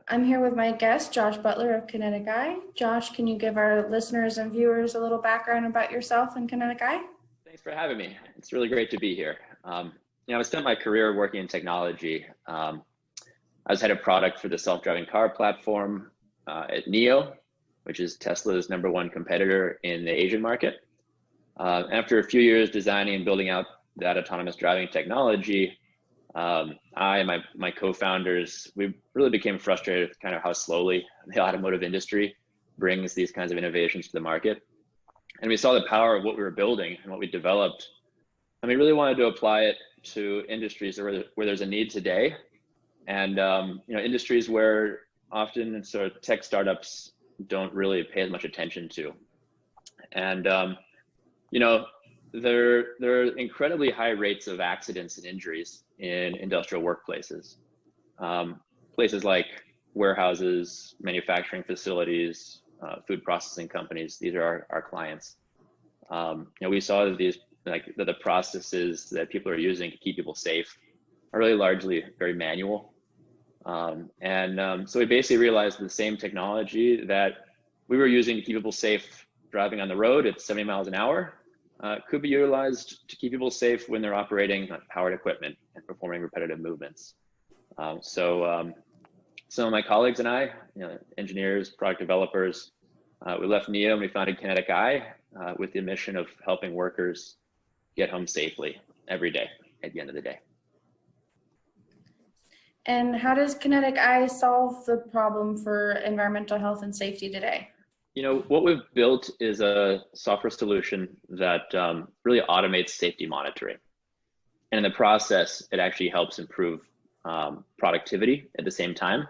I'm here with my guest, Josh Butler of Kinetic Eye. Josh, can you give our listeners and viewers a little background about yourself and Kinetic Eye? Thanks for having me. It's really great to be here. I spent my career working in technology. I was head of product for the self-driving car platform at NIO, which is Tesla's #1 competitor in the Asian market. After a few years designing and building out that autonomous driving technology, I and my co-founders, we really became frustrated with kind of how slowly the automotive industry brings these kinds of innovations to the market. And we saw the power of what we were building and what we developed. And we really wanted to apply it to industries where there's a need today. And industries where often sort of tech startups don't really pay as much attention to. And there are incredibly high rates of accidents and injuries in industrial workplaces. Places like warehouses, manufacturing facilities, food processing companies, these are our clients. We saw that the processes that people are using to keep people safe are really largely very manual. So we basically realized the same technology that we were using to keep people safe driving on the road at 70 miles an hour could be utilized to keep people safe when they're operating powered equipment and performing repetitive movements. So some of my colleagues and I, engineers, product developers, we left NIO and we founded Kinetic Eye with the mission of helping workers get home safely every day at the end of the day. And how does Kinetic Eye solve the problem for environmental health and safety today? What we've built is a software solution that really automates safety monitoring. And in the process, it actually helps improve productivity at the same time.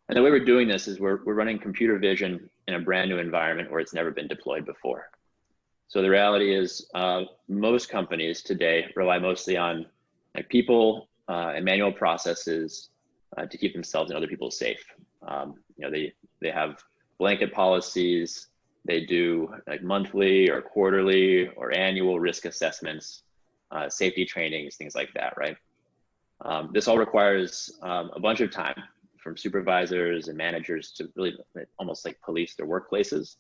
And the way we're doing this is we're running computer vision in a brand new environment where it's never been deployed before. So the reality is most companies today rely mostly on people and manual processes to keep themselves and other people safe. They have blanket policies, they do monthly or quarterly or annual risk assessments, safety trainings, things like that, right? This all requires a bunch of time from supervisors and managers to really almost police their workplaces.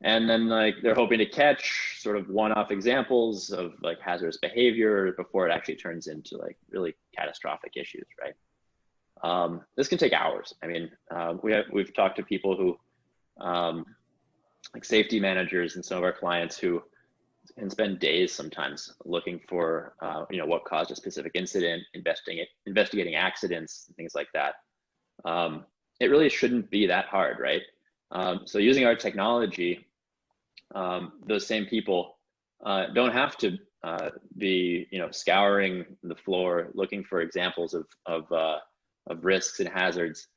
And then they're hoping to catch sort of one-off examples of hazardous behavior before it actually turns into really catastrophic issues, right? This can take hours. I mean, we've talked to people who safety managers and some of our clients who can spend days sometimes looking for what caused a specific incident, investigating accidents, things like that. It really shouldn't be that hard, right? So using our technology, those same people don't have to be scouring the floor looking for examples of risks and hazards.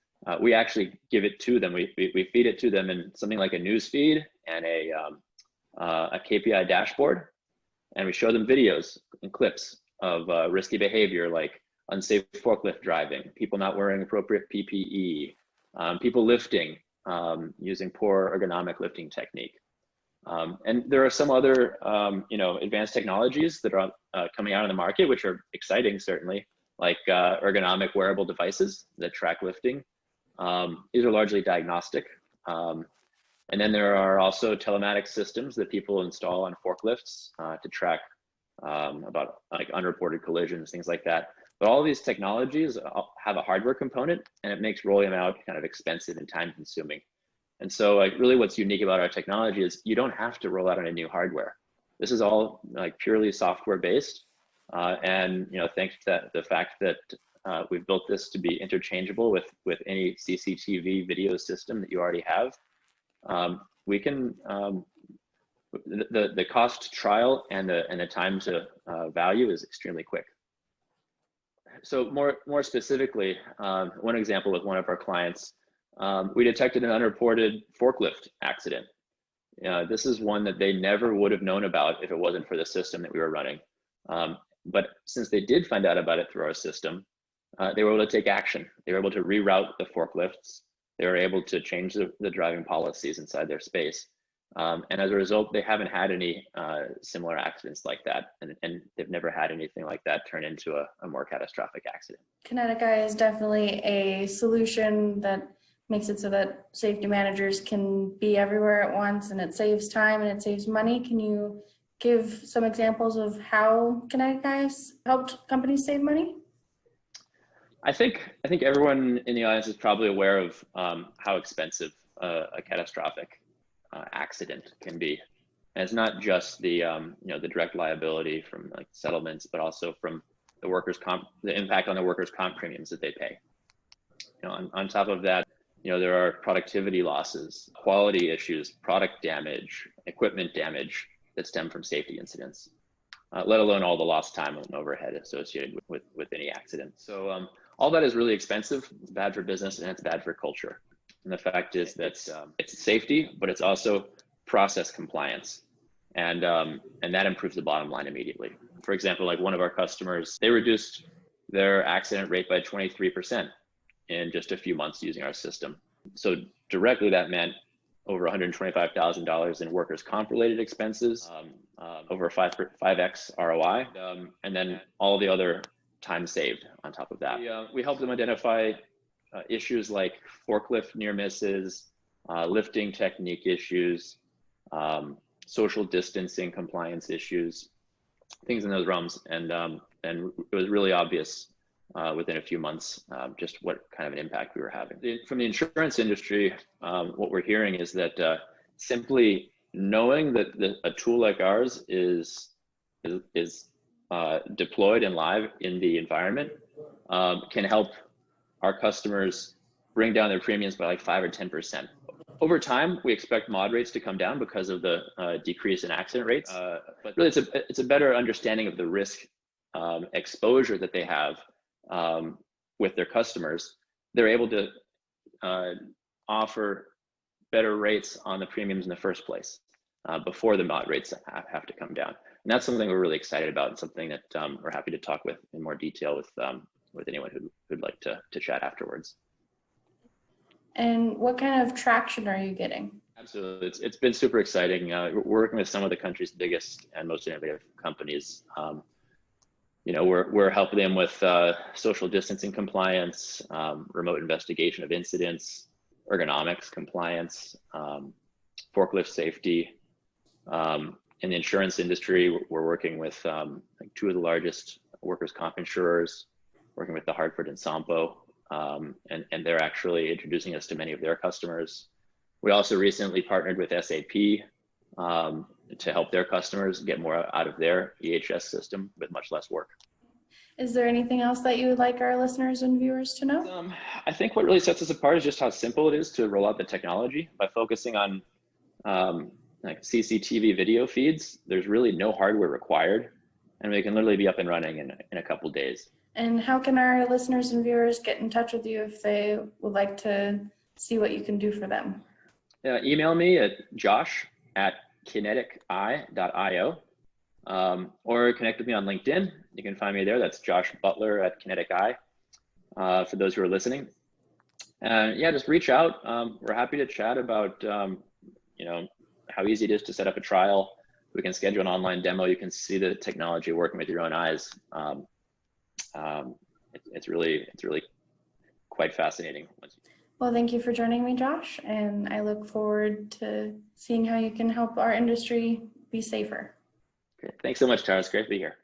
We actually give it to them. We feed it to them in something like a news feed and a KPI dashboard, and we show them videos and clips of risky behavior like unsafe forklift driving, people not wearing appropriate PPE, people lifting using poor ergonomic lifting technique. And there are some other advanced technologies that are coming out on the market, which are exciting, certainly, like ergonomic wearable devices that track lifting. These are largely diagnostic. And then there are also telematics systems that people install on forklifts to track about unreported collisions, things like that. But all of these technologies have a hardware component, and it makes rolling them out kind of expensive and time consuming. And so really what's unique about our technology is you don't have to roll out any new hardware. This is all purely software based. And thanks to the fact that we've built this to be interchangeable with any CCTV video system that you already have. We can the cost to trial and the time to value is extremely quick. So more specifically, one example with one of our clients, we detected an unreported forklift accident. This is one that they never would have known about if it wasn't for the system that we were running. But since they did find out about it through our system, they were able to take action. They were able to reroute the forklifts. They were able to change the driving policies inside their space. And as a result, they haven't had any similar accidents like that, and they've never had anything like that turn into a more catastrophic accident. Kinetic Eye is definitely a solution that makes it so that safety managers can be everywhere at once, and it saves time and it saves money. Can you give some examples of how Kinetic Eye helped companies save money? I think everyone in the audience is probably aware of how expensive a catastrophic accident can be. And it's not just the the direct liability from like settlements, but also from the workers' comp, the impact on the workers' comp premiums that they pay. On top of that, there are productivity losses, quality issues, product damage, equipment damage that stem from safety incidents, let alone all the lost time and overhead associated with any accident. So all that is really expensive. It's bad for business and it's bad for culture. And the fact is that it's safety, but it's also process compliance. And that improves the bottom line immediately. For example, like one of our customers, they reduced their accident rate by 23% in just a few months using our system. So directly that meant over $125,000 in workers' comp related expenses, over 5x ROI, and then all the other time saved on top of that. We help them identify issues like forklift near misses, lifting technique issues, social distancing compliance issues, things in those realms. And it was really obvious within a few months just what kind of an impact we were having. From the insurance industry, what we're hearing is that simply knowing that a tool like ours is deployed and live in the environment can help our customers bring down their premiums by like 5 or 10%. Over time, we expect mod rates to come down because of the decrease in accident rates. But really, it's a better understanding of the risk exposure that they have with their customers. They're able to offer better rates on the premiums in the first place before the mod rates have to come down. And that's something we're really excited about, and something that we're happy to talk with in more detail with anyone who'd like to chat afterwards. And what kind of traction are you getting? Absolutely, it's been super exciting. We're working with some of the country's biggest and most innovative companies. We're helping them with social distancing compliance, remote investigation of incidents, ergonomics compliance, forklift safety. In the insurance industry, we're working with like 2 of the largest workers' comp insurers, working with the Hartford and Sampo, and they're actually introducing us to many of their customers. We also recently partnered with SAP to help their customers get more out of their EHS system with much less work. Is there anything else that you would like our listeners and viewers to know? I think what really sets us apart is just how simple it is to roll out the technology. By focusing on like CCTV video feeds, there's really no hardware required, and we can literally be up and running in a couple days. And how can our listeners and viewers get in touch with you if they would like to see what you can do for them? Email me at josh@kineticeye.io, or connect with me on LinkedIn. You can find me there. That's Josh Butler at Kinetic Eye, for those who are listening. And just reach out. We're happy to chat about how easy it is to set up a trial. We can schedule an online demo. You can see the technology working with your own eyes. It's really quite fascinating. Well, thank you for joining me, Josh, and I look forward to seeing how you can help our industry be safer. Okay. Thanks so much, Tara. It's great to be here.